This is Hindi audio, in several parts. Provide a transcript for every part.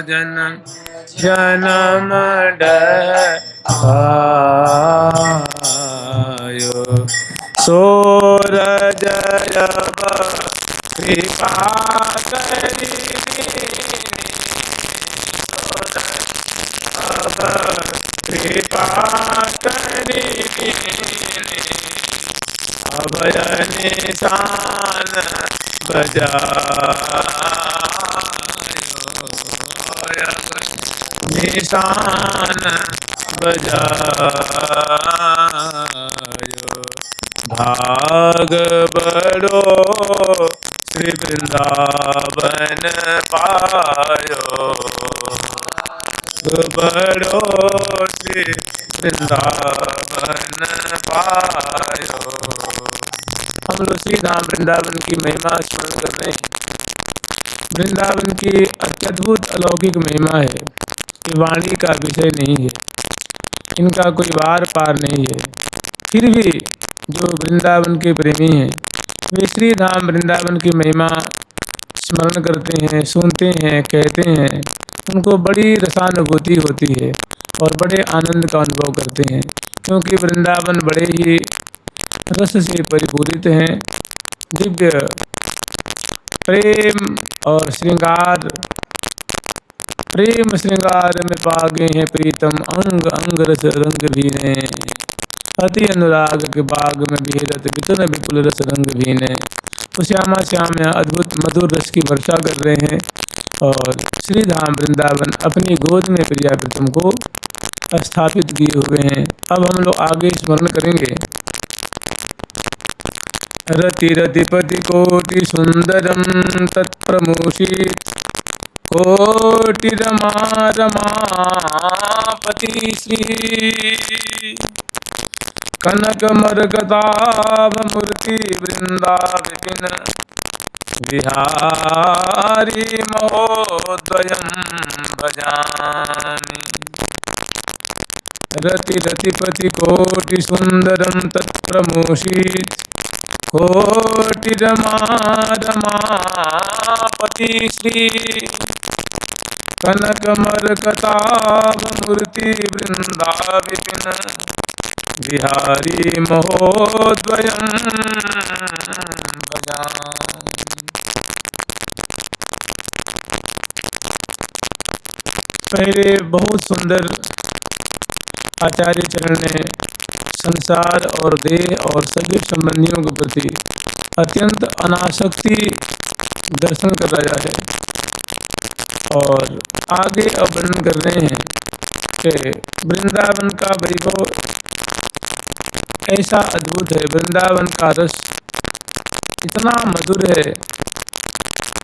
जन्म जन्म डयो सूरज जब कृपा करी अब कृपा करी अभय निशान बजा निशान बजायो भाग बड़ो श्री वृंदावन पायो बड़ो श्री वृंदावन पायो। हम लोग श्री धाम वृंदावन की महिमा स्मरण कर रहे हैं। वृंदावन की अत्यद्भुत अलौकिक महिमा है। ये वाणी का विषय नहीं है, इनका कोई वार पार नहीं है। फिर भी जो वृंदावन के प्रेमी हैं वे श्री धाम वृंदावन की महिमा स्मरण करते हैं, सुनते हैं, कहते हैं, उनको बड़ी रसानुभूति होती है और बड़े आनंद का अनुभव करते हैं, क्योंकि वृंदावन बड़े ही रस से परिपूरित हैं। दिव्य प्रेम और श्रृंगार, प्रेम श्रृंगार में पागे हैं प्रीतम अंग अंग रस रंग भीने अति अनुराग के बाग में विहरत वितन विपुल रस रंग भीने। तो श्यामा श्याम यहाँ अद्भुत मधुर रस की वर्षा कर रहे हैं और श्री धाम वृंदावन अपनी गोद में प्रिया प्रीतम को स्थापित किए हुए हैं। अब हम लोग आगे स्मरण करेंगे। रति रतिपति कोटि सुंदरम तत्प्रमोषित कोटि रमा रमापति श्री कनक मरकताभ मूर्ति वृंदा विपिन विहारी महोद्वयम् भजामि। रति रतिपति कोटि सुंदरम तत्प्रमोषित कोटि रमा रमापति श्री कनक मरकताभ मूर्ति वृंदा विपिन विहारी महोद्वयम् भजामि। पहले बहुत सुंदर आचार्य चरण ने संसार और देह और सभी संबंधियों के प्रति अत्यंत अनासक्ति दर्शन कराया है और आगे अब वर्णन कर रहे हैं कि वृंदावन का वैभव ऐसा अद्भुत है, वृंदावन का रस इतना मधुर है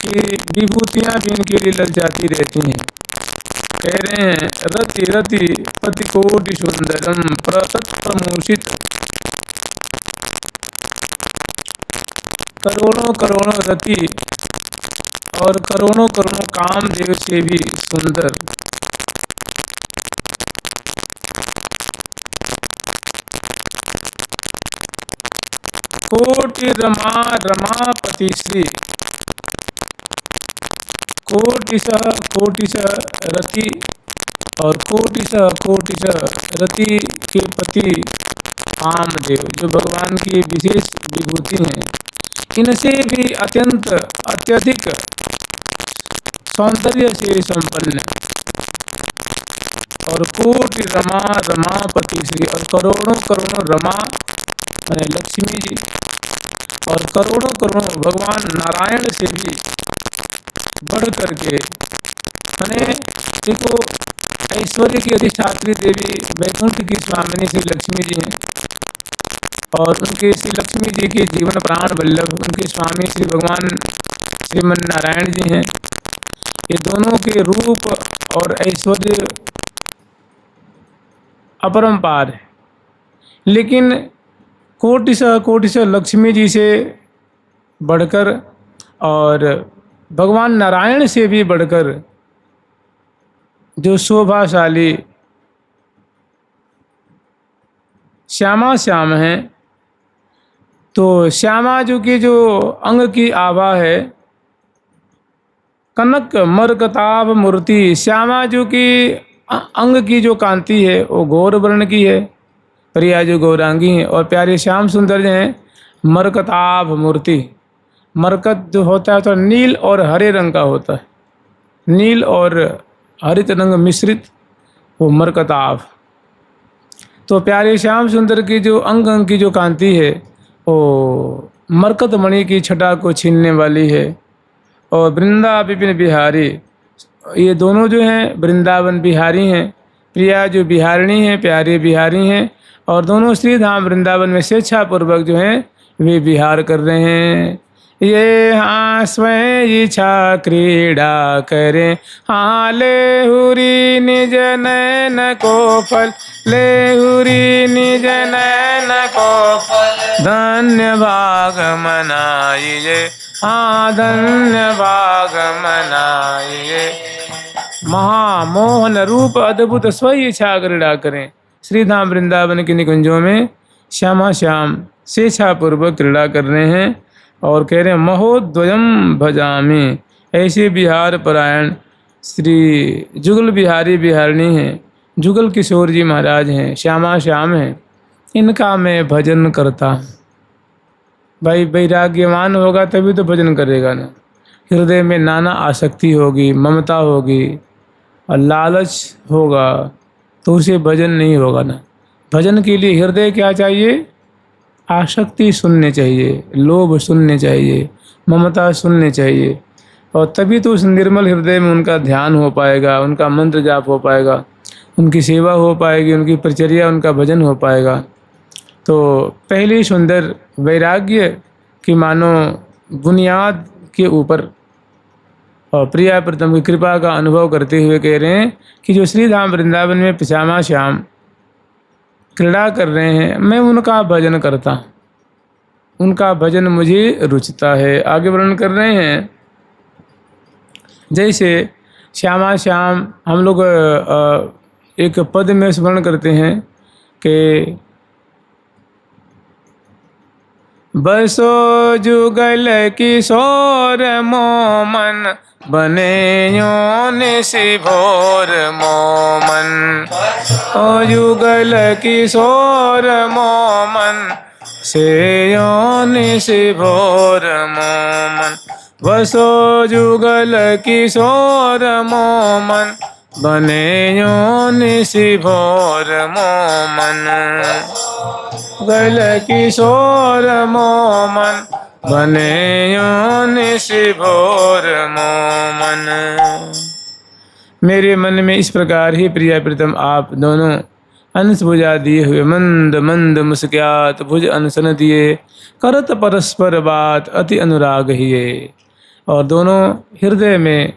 कि विभूतियाँ भी इनके लिए ललचाती रहती हैं। कह रहे हैं रति रति पति कोटि सुंदरम प्रमोषित, करोड़ों करोड़ों रति और करोड़ों करोड़ों कामदेव से भी सुंदर। कोटि रमा रमापति श्री, कोटिश रति और कोटिश रति के पति कामदेव जो भगवान की विशेष विभूति हैं, इनसे भी अत्यंत अत्यधिक सौंदर्य से संपन्न और कोटि रमा रमापति श्री और करोड़ों करोड़ों रमा माने लक्ष्मी जी और करोड़ों करोड़ों भगवान नारायण से भी बढ़ करके माने देखो ऐश्वर्य की अधिष्ठात्री देवी वैकुंठ की स्वामिनी श्री लक्ष्मी जी हैं और उनके श्री लक्ष्मी जी के जीवन प्राण वल्लभ उनके स्वामी श्री भगवान श्रीमन नारायण जी हैं। ये दोनों के रूप और ऐश्वर्य अपरंपार है, लेकिन कोटिश लक्ष्मी जी से बढ़कर और भगवान नारायण से भी बढ़कर जो शोभाशाली श्यामा श्याम हैं, तो श्यामा जो की जो अंग की आभा है कनक मरकताभ मूर्ति, श्यामा जो की अंग की जो कांति है वो गौर वर्ण की है, प्रिया जो गौरांगी हैं, और प्यारे श्याम सुंदर जो हैं मरकताभ मूर्ति। मरकत जो होता है तो नील और हरे रंग का होता है, नील और हरित रंग मिश्रित, वो मरकताभ। तो प्यारे श्याम सुंदर की जो अंग अंग की जो कांति है वो मरकत मणि की छटा को छीनने वाली है। और वृंदा विपिन बिहारी, ये दोनों जो हैं वृंदावन बिहारी हैं, प्रिया जो बिहारिणी हैं, प्यारे बिहारी हैं, और दोनों श्री धाम वृंदावन में स्वेच्छापूर्वक जो हैं वे विहार कर रहे हैं। ये हाँ स्वयं इच्छा क्रीड़ा करें, हाँ ले हुरी निज नैन को फल, ले हुरी निज नैन को फल, धन्य भाग मनाइए, हाँ धन्य भाग मनाइए। महामोहन रूप अद्भुत स्वयं इच्छा क्रीड़ा करें। श्री धाम वृंदावन के निकुंजों में श्यामा श्याम स्वेच्छापूर्वक क्रीड़ा कर रहे हैं और कह रहे हैं महोद्वयम भजामि। ऐसे बिहार परायण श्री जुगल बिहारी बिहारिणी हैं, जुगल किशोर जी महाराज हैं, श्यामा श्याम हैं, इनका मैं भजन करता। भाई वैराग्यवान होगा तभी तो भजन करेगा ना। हृदय में नाना आसक्ति होगी, ममता होगी और लालच होगा तो उसे भजन नहीं होगा ना। भजन के लिए हृदय क्या चाहिए? आसक्ति सुनने चाहिए, लोभ सुनने चाहिए, ममता सुनने चाहिए, और तभी तो उस निर्मल हृदय में उनका ध्यान हो पाएगा, उनका मंत्र जाप हो पाएगा, उनकी सेवा हो पाएगी, उनकी परिचर्या, उनका भजन हो पाएगा। तो पहली सुंदर वैराग्य की मानो बुनियाद के ऊपर और प्रिया प्रथम की कृपा का अनुभव करते हुए कह रहे हैं कि जो श्री धाम वृंदावन में श्यामा श्याम क्रीड़ा कर रहे हैं, मैं उनका भजन करता, उनका भजन मुझे रुचता है। आगे वर्णन कर रहे हैं जैसे श्यामा श्याम हम लोग एक पद में स्मरण करते हैं कि बसो जुगल किशोर मोमन, बने योनिसि भोर मोमन। ओ जुगल किशोर मोमन, से योनिसि भोर मोमन। बसो जुगल किशोर मोमन, बने योनिसि भोर मोमन। गल किशोर मोमन, बने योनिसि भोर मोमन। मेरे मन में इस प्रकार ही प्रिया प्रीतम आप दोनों अंश भुजा दिए हुए मंद मंद मुस्क्यात भुज अनसन दिए, करत परस्पर बात अति अनुराग हिये। और दोनों हृदय में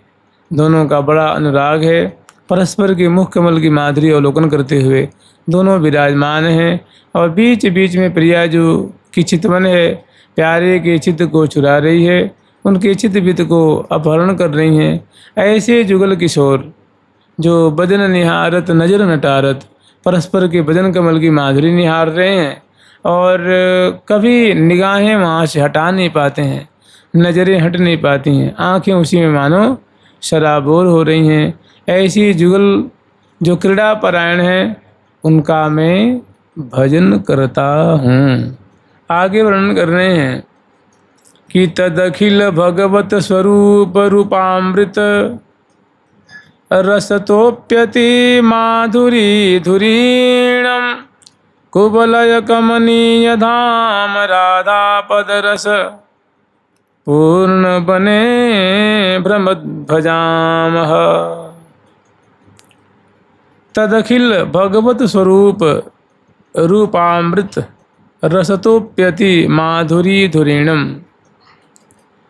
दोनों का बड़ा अनुराग है, परस्पर की मुख कमल की माधुरी अवलोकन करते हुए दोनों विराजमान हैं। और बीच बीच में प्रिया जो की चितवन है प्यारे के चित्त को चुरा रही है, उनके चित्त वित्त को अपहरण कर रही हैं। ऐसे जुगल किशोर जो बदन निहारत नजर नटारत परस्पर के बदन कमल की माधुरी निहार रहे हैं और कभी निगाहें वहाँ से हटा नहीं पाते हैं, नज़रें हट नहीं पाती हैं, आँखें उसी में मानो शराबोर हो रही हैं। ऐसी जुगल जो क्रीड़ा परायण है उनका मैं भजन करता हूँ। आगे वर्णन कर रहे हैं कि तदखिल भगवत स्वरूप रूपामृत, रसतोप्यति माधुरी धुरीणम। कुबलय कमनीय धाम राधा पद रस, पूर्ण बने भ्रमद भजामह। तदखिल भगवत स्वरूप रूपामृत, रसतोप्यति माधुरी धुरीणम।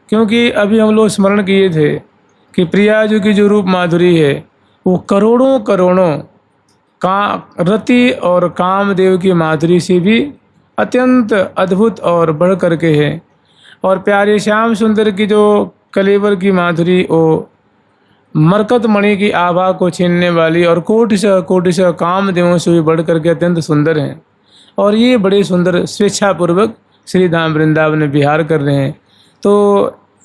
क्योंकि अभी हम लोग स्मरण किए थे कि प्रिया जी की जो रूप माधुरी है वो करोड़ों करोड़ों का रति और कामदेव की माधुरी से भी अत्यंत अद्भुत और बढ़ करके है। और प्यारे श्याम सुंदर की जो कलेवर की माधुरी वो मरकत मणि की आभा को छीनने वाली और कोटिशः कामदेवों से भी बढ़ करके अत्यंत सुंदर हैं। और ये बड़े सुंदर स्वेच्छापूर्वक श्री धाम वृंदावन में विहार कर रहे हैं। तो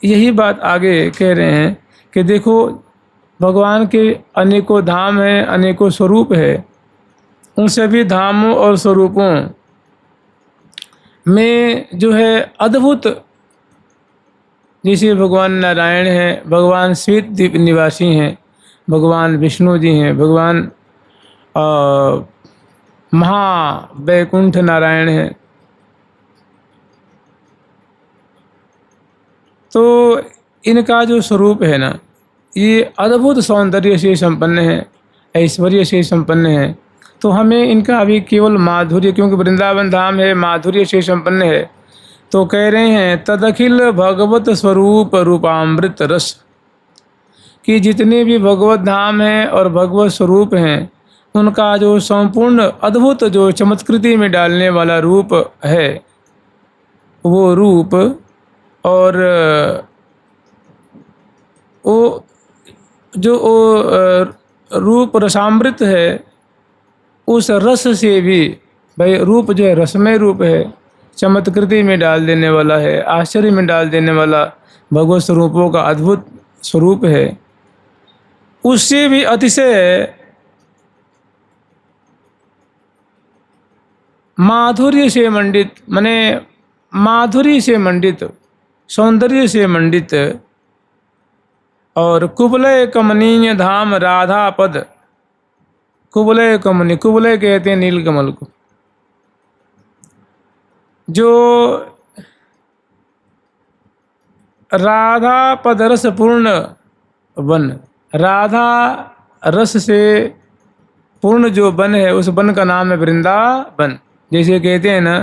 यही बात आगे कह रहे हैं कि देखो भगवान के अनेकों धाम हैं, अनेकों स्वरूप है। उन सभी धामों और स्वरूपों में जो है अद्भुत, जैसे भगवान नारायण हैं, भगवान श्वेत द्वीप निवासी हैं, भगवान विष्णु जी हैं, भगवान महावैकुंठ नारायण हैं। तो इनका जो स्वरूप है ना, ये अद्भुत सौंदर्य से संपन्न है, ऐश्वर्य से संपन्न है। तो हमें इनका अभी केवल माधुर्य, क्योंकि वृंदावन धाम है, माधुर्य से संपन्न है, तो कह रहे हैं तदखिल भगवत स्वरूप रूपामृत रस, कि जितने भी भगवत धाम हैं और भगवत स्वरूप हैं, उनका जो संपूर्ण अद्भुत जो चमत्कृति में डालने वाला रूप है, वो रूप और वो जो रूप रसामृत है, उस रस से भी, भाई रूप जो है रसमय रूप है, चमत्कृति में डाल देने वाला है, आश्चर्य में डाल देने वाला भगवत स्वरूपों का अद्भुत स्वरूप है, उससे भी अतिशय माधुर्य से मंडित, माने माधुर्य से मंडित, सौंदर्य से मंडित और कुबलय कमनीय धाम राधा पद। कुबलय कमनी, कुबलय कहते हैं नीलकमल को, जो राधा पद रस पूर्ण वन, राधा रस से पूर्ण जो वन है, उस वन का नाम है वृंदावन। जैसे कहते हैं ना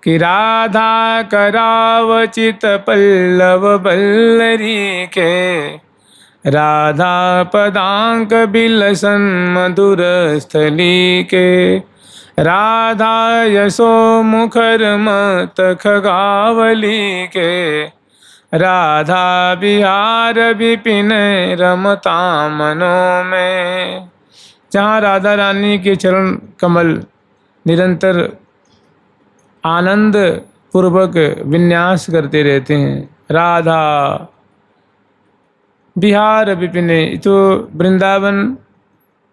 कि राधा करावचित पल्लव बल्लरी के, राधा पदांक बिलसन मधुर स्थली के, राधा यशो मुखर मत खगावली के, राधा बिहार विपिन रमता मनो में। जहाँ राधा रानी के चरण कमल निरंतर आनंद पूर्वक विन्यास करते रहते हैं। राधा बिहार विपिन, तो वृंदावन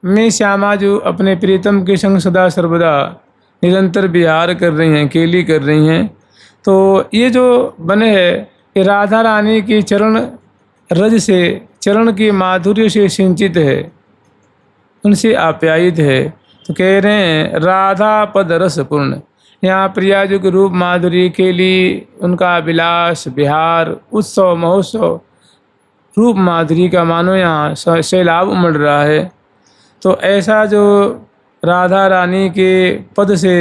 में श्यामा जो अपने प्रीतम के संग सदा सर्वदा निरंतर विहार कर रही हैं, केली कर रही हैं। तो ये जो वन है, ये राधा रानी की चरण रज से, चरण की माधुर्य से सिंचित है, उनसे आप्यायित है। तो कह रहे हैं राधा पद रस पूर्ण। यहाँ प्रिया जो के रूप माधुरी के लिए उनका विलास, बिहार, उत्सव, महोत्सव, रूप माधुरी का मानो यहाँ सैलाब उमड़ रहा है। तो ऐसा जो राधा रानी के पद से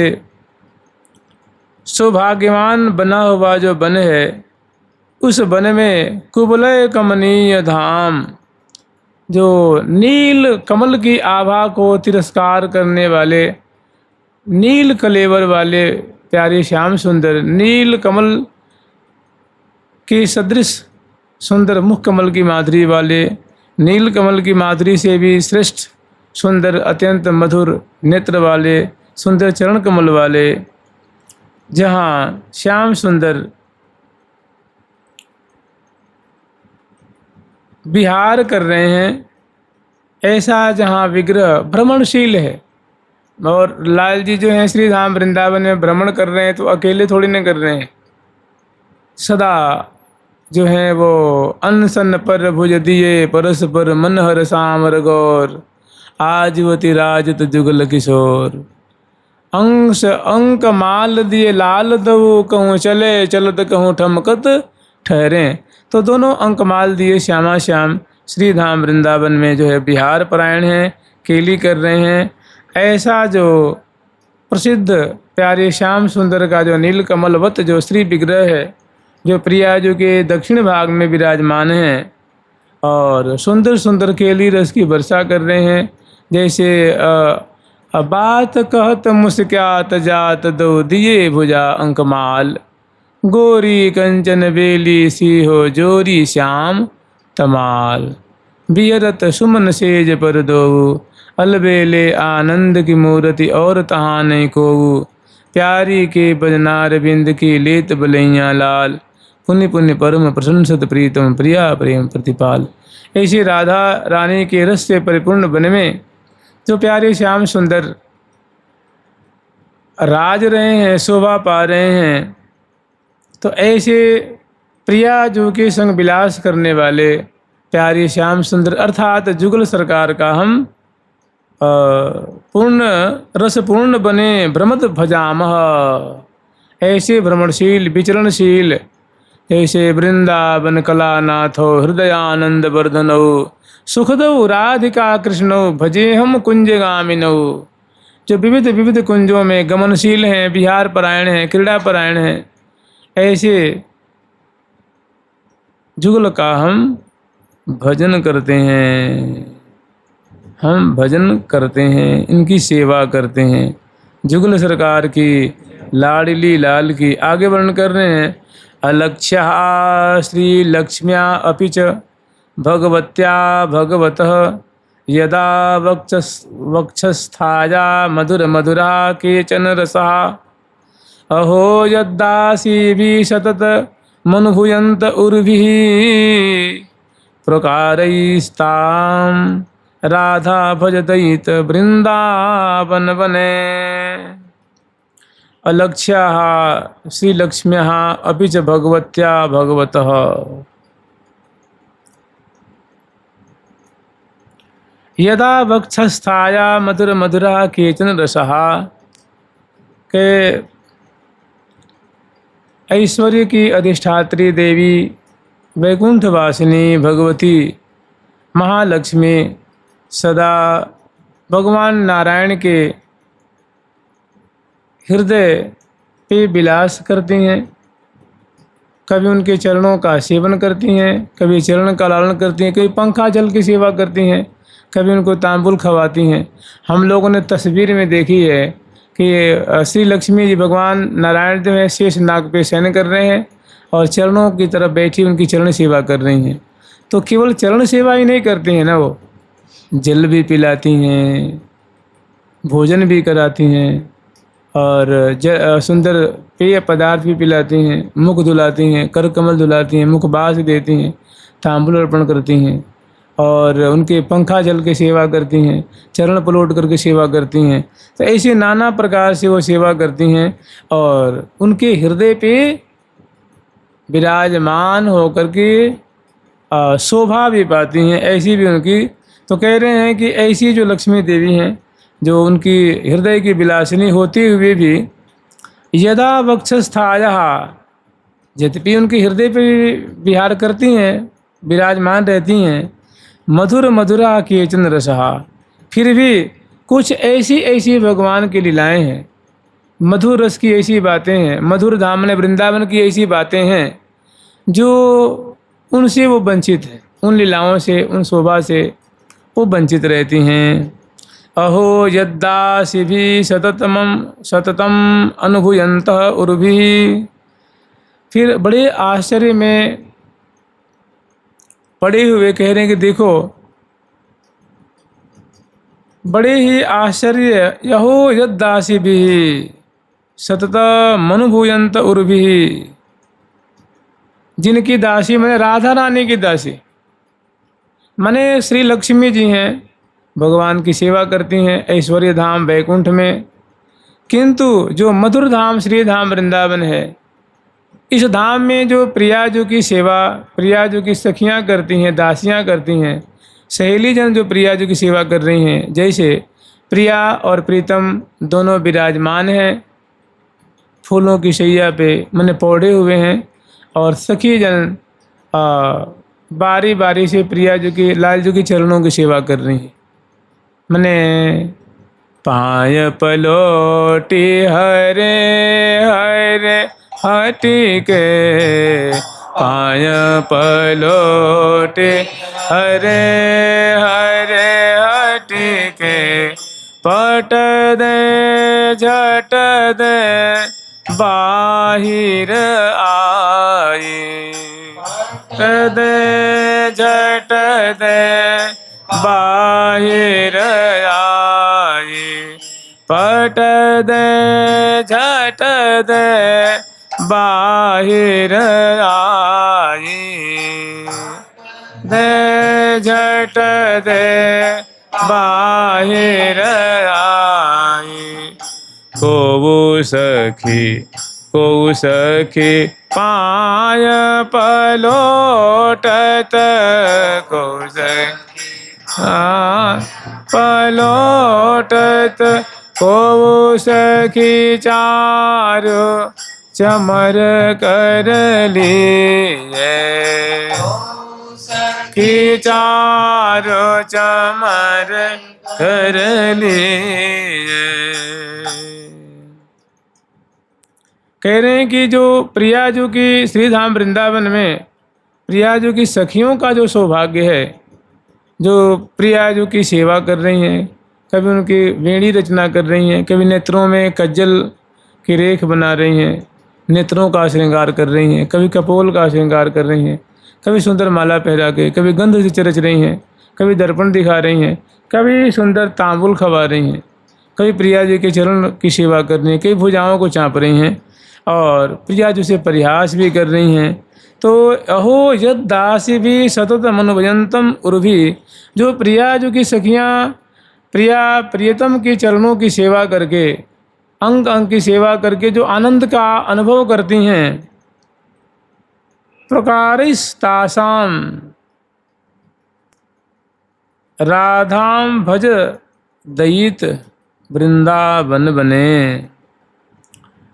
सौभाग्यवान बना हुआ जो वन है, उस वन में कुबलय कमनीय धाम, जो नील कमल की आभा को तिरस्कार करने वाले, नील कलेवर वाले प्यारे श्याम सुंदर, नील कमल के सदृश सुंदर मुख कमल की माधुरी वाले, नील कमल की माधुरी से भी श्रेष्ठ सुंदर अत्यंत मधुर नेत्र वाले, सुंदर चरण कमल वाले, जहाँ श्याम सुंदर विहार कर रहे हैं, ऐसा जहाँ विग्रह भ्रमणशील है। और लाल जी जो हैं श्री धाम वृंदावन में भ्रमण कर रहे हैं, तो अकेले थोड़ी न कर रहे हैं, सदा जो है वो अनसन पर भुज दिए परस्पर मन हर सामर गौर, आजवती राजत जुगल किशोर, अंश अंक माल दिए लाल दऊ, कहूँ चले चलत कहूँ ठमकत ठहरे। तो दोनों अंक माल दिए श्यामा श्याम श्री धाम वृंदावन में जो है बिहार परायण हैं, केली कर रहे हैं। ऐसा जो प्रसिद्ध प्यारे श्याम सुंदर का जो नील कमलवत जो श्री विग्रह है, जो प्रिया जो के दक्षिण भाग में विराजमान हैं और सुंदर सुंदर केली रस की वर्षा कर रहे हैं। जैसे बात कहत मुस्क्यात जात दो दिए भुजा अंकमाल, गोरी कंचन बेली सी हो जोरी श्याम तमाल, बियरत सुमन सेज पर दो, अलबेले आनंद की मूर्ति और तहाँ नहीं को, प्यारी के बजनार बिंद की लेत बलैया लाल, पुण्य पुण्य परम प्रशंसत प्रीतम प्रिया प्रेम प्रतिपाल। ऐसी राधा रानी के रस से परिपूर्ण वन में जो प्यारे श्याम सुंदर राज रहे हैं, शोभा पा रहे हैं, तो ऐसे प्रिया जो के संग विलास करने वाले प्यारे श्याम सुंदर अर्थात जुगल सरकार का हम पूर्ण रस पूर्ण बने भ्रमत भजामह। ऐसे भ्रमणशील विचरणशील ऐसे वृंदावन कलानाथो हृदयानंद वर्धनौ सुखदौ राधिका कृष्णौ भजे हम कुंजगामिनौ। जो विविध विविध कुंजों में गमनशील हैं, विहार परायण हैं, क्रीड़ा परायण हैं, ऐसे जुगल का हम भजन करते हैं, हम भजन करते हैं, इनकी सेवा करते हैं। जुगल सरकार की लाडली लाल की आगे वर्णन कर रहे हैं। अलक्ष्या श्री लक्ष्म्या अपि च भगवत्या भगवतः यदा वक्षस्थाया मधुर मधुरा केचन रसा अहो यद्दासीभिः सतत मनुभूयन्त उर्भिः प्रकारैस्तां राधा भजतैत वृंदावन वने। अलक्ष्याः श्रीलक्ष्म्याः अपि च भगवत्या भगवतः यदा वक्षस्थाया मधुर मधुरा केचन रसः के ऐश्वर्य की अधिष्ठात्री देवी वैकुंठवासिनी भगवती महालक्ष्मी सदा भगवान नारायण के हृदय पे विलास करती हैं। कभी उनके चरणों का सेवन करती हैं, कभी चरण का लालन करती हैं, कभी पंखा जल की सेवा करती हैं, कभी उनको तांबुल खवाती हैं। हम लोगों ने तस्वीर में देखी है कि श्री लक्ष्मी जी भगवान नारायण देव शेष नाग पे शयन कर रहे हैं और चरणों की तरफ बैठी उनकी चरण सेवा कर रही हैं। तो केवल चरण सेवा ही नहीं करती हैं ना, वो जल भी पिलाती हैं, भोजन भी कराती हैं और सुंदर पेय पदार्थ भी पिलाती हैं, मुख धुलाती हैं, कर कमल धुलाती हैं, मुख बास देती हैं, तांबुल अर्पण करती हैं और उनके पंखा जल के सेवा करती हैं, चरण पलोट करके सेवा करती हैं। तो ऐसे नाना प्रकार से वो सेवा करती हैं और उनके हृदय पे विराजमान होकर के शोभा भी पाती हैं। ऐसी भी उनकी, तो कह रहे हैं कि ऐसी जो लक्ष्मी देवी हैं, जो उनकी हृदय की विलासिनी होते हुए भी यदा वक्षस्थाया, यद्यपि उनके हृदय पे विहार करती हैं, विराजमान रहती हैं, मधुर मधुरा केचन रसहा, फिर भी कुछ ऐसी ऐसी भगवान की लीलाएं हैं, मधुर रस की ऐसी बातें हैं, मधुर धाम ने वृंदावन की ऐसी बातें हैं जो उनसे वो वंचित है, उन लीलाओं से, उन शोभा से वो वंचित रहती हैं। अहो यद्दासीभिः सततम अनुभूयन्तः उर्भिः। फिर बड़े आश्चर्य में पड़े हुए कह रहे हैं कि देखो, बड़े ही आश्चर्य, यहो यद्दासीभिः सततम अनुभूयन्त उर्भिः, जिनकी दासी माने राधा रानी की दासी माने श्री लक्ष्मी जी हैं, भगवान की सेवा करती हैं ऐश्वर्य धाम वैकुंठ में, किंतु जो मधुर धाम श्री धाम वृंदावन है, इस धाम में जो प्रियाजू की सेवा, प्रियाजू की सखियाँ करती हैं, दासियाँ करती हैं, सहेली जन जो प्रियाजू की सेवा कर रही हैं, जैसे प्रिया और प्रीतम दोनों विराजमान हैं फूलों की शैया पे, मने पौधे हुए हैं, और सखी जन बारी बारी से प्रियाजू की, लालजू की चरणों की सेवा कर रही हैं। मने पाय पलोटी हरे हरे हटी के, पाय पलोटे हरे हरे हटी के, पट दे झट दे बाहिर आई, पट दे झट दे बाहिर आई, पट दे झट दे बाहिर आई। दे झट दे बाहिर आई। को सखी पाय पलोटत, को सखी पलोटत, को सखी चारु चमर कर लिए, की चारु चमर कर लिए। कह रहे हैं कि जो प्रियाजू की श्रीधाम वृंदावन में प्रियाजू की सखियों का जो सौभाग्य है, जो प्रियाजू की सेवा कर रही हैं, कभी उनकी वेणी रचना कर रही हैं, कभी नेत्रों में कज्जल की रेख बना रही हैं, नेत्रों का श्रृंगार कर रही हैं, कभी कपोल का श्रृंगार कर रही हैं, कभी सुंदर माला पहरा के, कभी गंध से रच रही हैं, कभी दर्पण दिखा रही हैं, कभी सुंदर तांबुल खवा रही हैं, कभी प्रिया जी के चरण की सेवा कर रही हैं, कई भुजाओं को चाँप रही हैं और प्रिया जी से परिहास भी कर रही हैं। तो अहो यद दासी भी सतत मनोभजंतम उर्भी, जो प्रिया जी की सखियाँ प्रियतम के चरणों की सेवा करके, अंग अंग की सेवा करके जो आनंद का अनुभव करती हैं, प्रकारिस्तासाम राधाम भज दयित वृंदावन बने,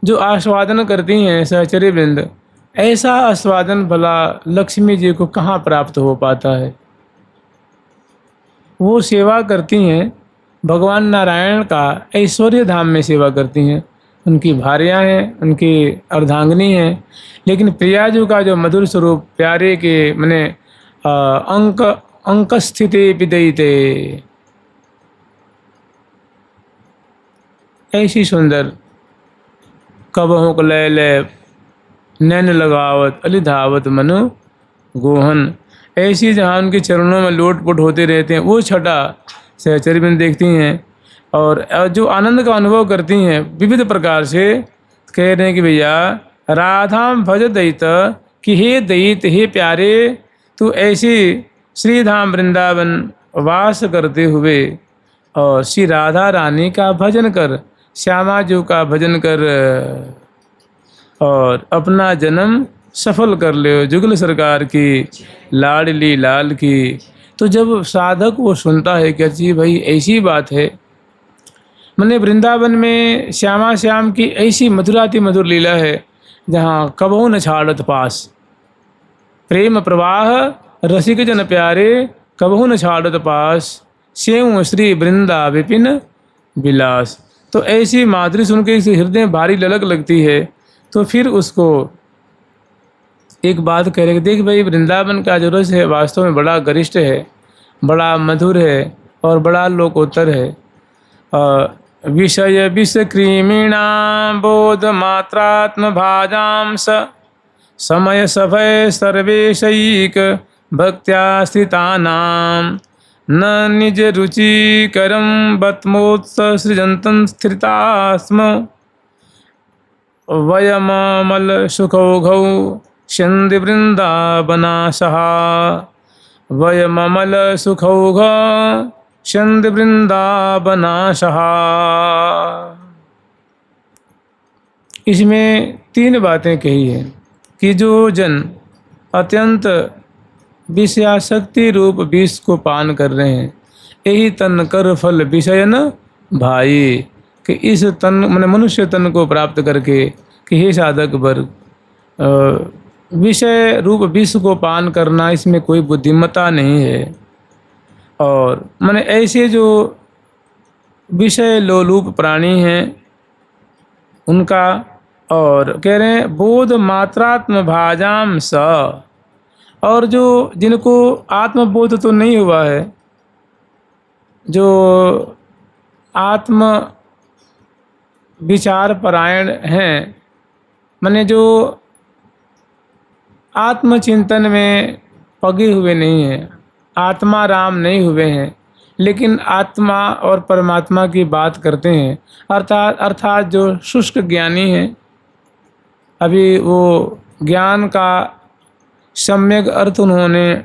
जो आस्वादन करती हैं सहचरी वृंद, ऐसा आस्वादन भला लक्ष्मी जी को कहाँ प्राप्त हो पाता है। वो सेवा करती हैं भगवान नारायण का ऐश्वर्य धाम में सेवा करती हैं, उनकी भार्या हैं, उनकी अर्धांगिनी हैं, लेकिन प्रियाजू का जो मधुर स्वरूप प्यारे के मने अंक स्थिति विदयिते, ऐसी सुंदर कबहों को ले ले नैन लगावत अली धावत मनु गोहन, ऐसी जहाँ उनके चरणों में लोटपोट होते रहते हैं, वो छटा सहचरी में देखती हैं और जो आनंद का अनुभव करती हैं विविध प्रकार से। कह रहे हैं कि भैया राधाम भज दयित, कि हे दयित, हे प्यारे, तू ऐसी श्रीधाम वृंदावन वास करते हुए और श्री राधा रानी का भजन कर, श्यामा जी का भजन कर और अपना जन्म सफल कर ले, जुगल सरकार की लाडली लाल की। तो जब साधक वो सुनता है कि जी भाई ऐसी बात है, मैंने वृंदावन में श्यामा श्याम की ऐसी मधुराति मधुर लीला है जहाँ कबहू न छाड़त पास, प्रेम प्रवाह रसिक जन प्यारे कबहू न छाड़त पास, स्यों श्री वृंदा विपिन विलास। तो ऐसी माधुरी सुन के हृदय भारी ललक लगती है। तो फिर उसको एक बात कह रहे, देख भाई वृंदावन का जो रस है वास्तव में बड़ा गरिष्ठ है, बड़ा मधुर है और बड़ा लोकोत्तर है। विषय विष क्रीमिणा बोध मात्रात्म भाजाम समय सभय सर्वेशैक भक्त्याश्रितानां, न निज रुचिकरं बत्मोत्स सृजन्तं स्थितास्म, वयममल सुखौघौ स्यन्ति वृन्दावनाशः, वयममल सुखौघ स्यन्ति वृन्दावनाशः। इसमें तीन बातें कही हैं कि जो जन अत्यंत विषयासक्ति रूप विष को पान कर रहे हैं, यही तन कर फल विषय न भाई, कि इस तन मैंने मनुष्य तन को प्राप्त करके कि हे साधक वर्ग, विषय रूप विष को पान करना इसमें कोई बुद्धिमत्ता नहीं है। और मैंने ऐसे जो विषय लोलूप प्राणी हैं उनका, और कह रहे हैं बोध मात्रात्म भाजाम स, और जो जिनको आत्मबोध तो नहीं हुआ है, जो आत्म विचार परायण हैं, माने जो आत्मचिंतन में पगे हुए नहीं हैं, आत्मा राम नहीं हुए हैं, लेकिन आत्मा और परमात्मा की बात करते हैं, अर्थात जो शुष्क ज्ञानी हैं, अभी वो ज्ञान का सम्यक अर्थ उन्होंने